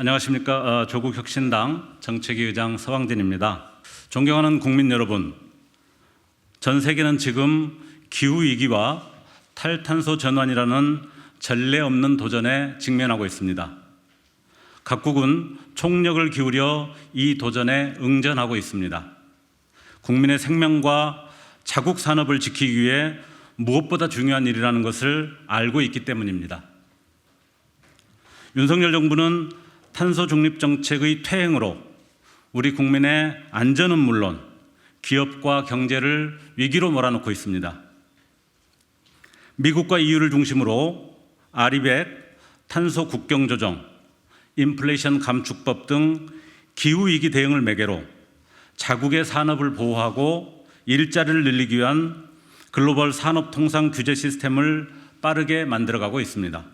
안녕하십니까. 조국혁신당 정책위 의장 서광진입니다. 존경하는 국민 여러분, 전 세계는 지금 기후위기와 탈탄소 전환이라는 전례 없는 도전에 직면하고 있습니다. 각국은 총력을 기울여 이 도전에 응전하고 있습니다. 국민의 생명과 자국 산업을 지키기 위해 무엇보다 중요한 일이라는 것을 알고 있기 때문입니다. 윤석열 정부는 탄소 중립 정책의 퇴행으로 우리 국민의 안전은 물론 기업과 경제를 위기로 몰아넣고 있습니다. 미국과 EU를 중심으로 RE100, 탄소 국경 조정, 인플레이션 감축법 등 기후위기 대응을 매개로 자국의 산업을 보호하고 일자리를 늘리기 위한 글로벌 산업 통상 규제 시스템을 빠르게 만들어가고 있습니다.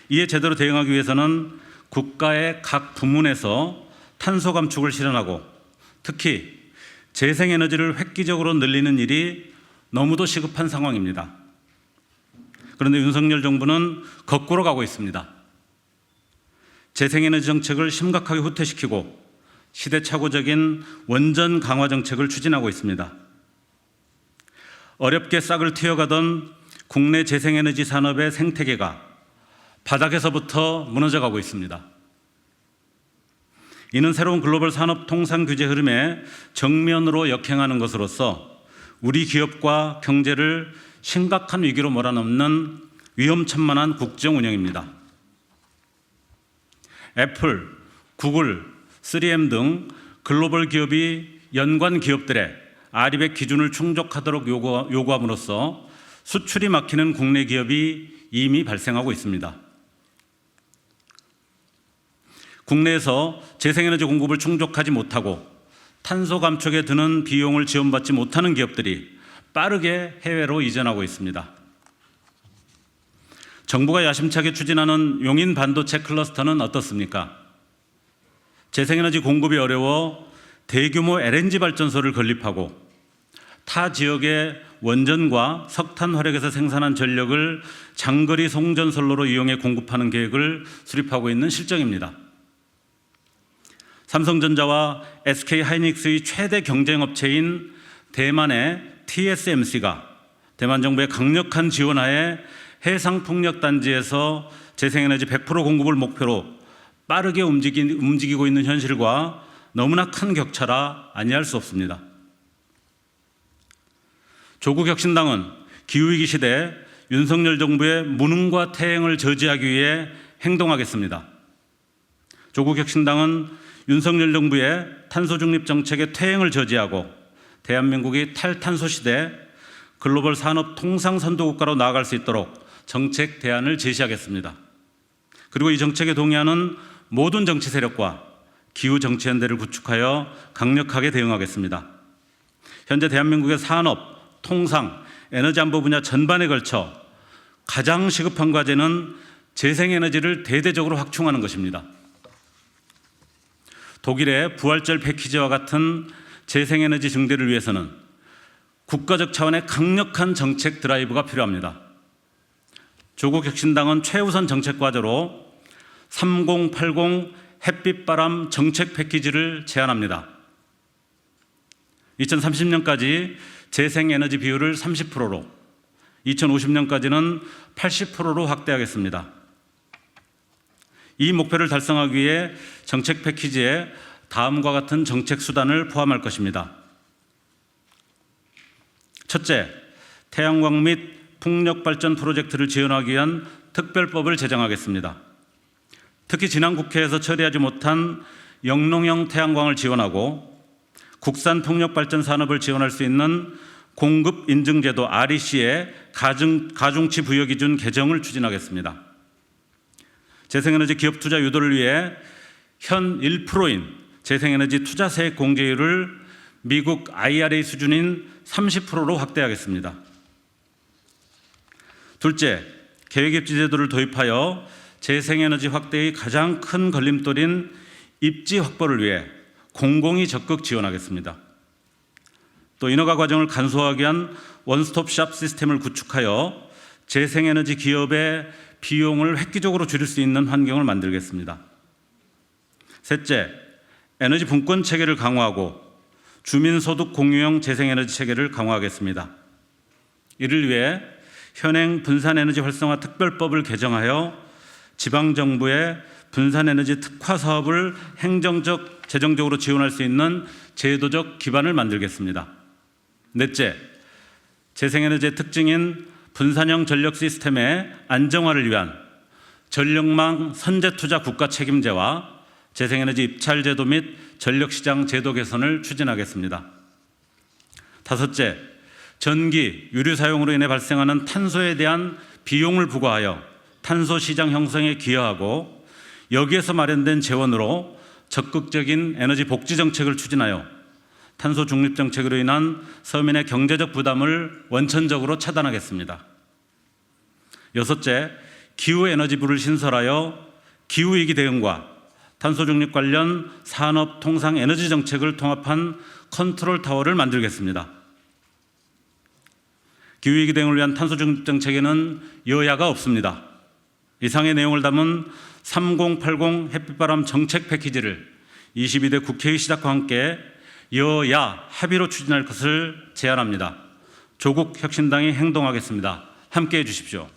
이에 제대로 대응하기 위해서는 국가의 각 부문에서 탄소 감축을 실현하고 특히 재생에너지를 획기적으로 늘리는 일이 너무도 시급한 상황입니다. 그런데 윤석열 정부는 거꾸로 가고 있습니다. 재생에너지 정책을 심각하게 후퇴시키고 시대착오적인 원전 강화 정책을 추진하고 있습니다. 어렵게 싹을 틔어가던 국내 재생에너지 산업의 생태계가 바닥에서부터 무너져가고 있습니다. 이는 새로운 글로벌 산업 통상 규제 흐름에 정면으로 역행하는 것으로서 우리 기업과 경제를 심각한 위기로 몰아넣는 위험천만한 국정 운영입니다. 애플, 구글, 3M 등 글로벌 기업이 연관 기업들의 RE100 기준을 충족하도록 요구함으로써 수출이 막히는 국내 기업이 이미 발생하고 있습니다. 국내에서 재생에너지 공급을 충족하지 못하고 탄소 감축에 드는 비용을 지원받지 못하는 기업들이 빠르게 해외로 이전하고 있습니다. 정부가 야심차게 추진하는 용인 반도체 클러스터는 어떻습니까? 재생에너지 공급이 어려워 대규모 LNG 발전소를 건립하고 타 지역의 원전과 석탄 화력에서 생산한 전력을 장거리 송전선로로 이용해 공급하는 계획을 수립하고 있는 실정입니다. 삼성전자와 SK하이닉스의 최대 경쟁업체인 대만의 TSMC가 대만 정부의 강력한 지원하에 해상풍력단지에서 재생에너지 100% 공급을 목표로 빠르게 움직이고 있는 현실과 너무나 큰 격차라 아니할 수 없습니다. 조국혁신당은 기후위기 시대 윤석열 정부의 무능과 퇴행을 저지하기 위해 행동하겠습니다. 조국혁신당은 윤석열 정부의 탄소 중립 정책의 퇴행을 저지하고 대한민국이 탈탄소 시대 글로벌 산업 통상 선도국가로 나아갈 수 있도록 정책 대안을 제시하겠습니다. 그리고 이 정책에 동의하는 모든 정치 세력과 기후정치연대를 구축하여 강력하게 대응하겠습니다. 현재 대한민국의 산업, 통상, 에너지안보 분야 전반에 걸쳐 가장 시급한 과제는 재생에너지를 대대적으로 확충하는 것입니다. 독일의 부활절 패키지와 같은 재생에너지 증대를 위해서는 국가적 차원의 강력한 정책 드라이브가 필요합니다. 조국혁신당은 최우선 정책 과제로 3080 햇빛바람 정책 패키지를 제안합니다. 2030년까지 재생에너지 비율을 30%로, 2050년까지는 80%로 확대하겠습니다. 이 목표를 달성하기 위해 정책 패키지에 다음과 같은 정책 수단을 포함할 것입니다. 첫째, 태양광 및 풍력발전 프로젝트를 지원하기 위한 특별법을 제정하겠습니다. 특히 지난 국회에서 처리하지 못한 영농형 태양광을 지원하고 국산 풍력발전 산업을 지원할 수 있는 공급인증제도 REC의 가중치 부여기준 개정을 추진하겠습니다. 재생에너지 기업 투자 유도를 위해 현 1%인 재생에너지 투자세 공제율을 미국 IRA 수준인 30%로 확대하겠습니다. 둘째, 계획입지 제도를 도입하여 재생에너지 확대의 가장 큰 걸림돌인 입지 확보를 위해 공공이 적극 지원하겠습니다. 또 인허가 과정을 간소화하기 위한 원스톱샵 시스템을 구축하여 재생에너지 기업의 비용을 획기적으로 줄일 수 있는 환경을 만들겠습니다. 셋째, 에너지 분권 체계를 강화하고 주민소득 공유형 재생에너지 체계를 강화하겠습니다. 이를 위해 현행 분산에너지 활성화 특별법을 개정하여 지방정부의 분산에너지 특화 사업을 행정적, 재정적으로 지원할 수 있는 제도적 기반을 만들겠습니다. 넷째, 재생에너지의 특징인 분산형 전력 시스템의 안정화를 위한 전력망 선제투자 국가 책임제와 재생에너지 입찰 제도 및 전력시장 제도 개선을 추진하겠습니다. 다섯째, 전기, 유류 사용으로 인해 발생하는 탄소에 대한 비용을 부과하여 탄소 시장 형성에 기여하고 여기에서 마련된 재원으로 적극적인 에너지 복지 정책을 추진하여 탄소 중립 정책으로 인한 서민의 경제적 부담을 원천적으로 차단하겠습니다. 여섯째, 기후에너지부를 신설하여 기후위기 대응과 탄소 중립 관련 산업, 통상, 에너지 정책을 통합한 컨트롤 타워를 만들겠습니다. 기후위기 대응을 위한 탄소 중립 정책에는 여야가 없습니다. 이상의 내용을 담은 3080 햇빛바람 정책 패키지를 22대 국회의 시작과 함께 여야 합의로 추진할 것을 제안합니다. 조국 혁신당이 행동하겠습니다. 함께해 주십시오.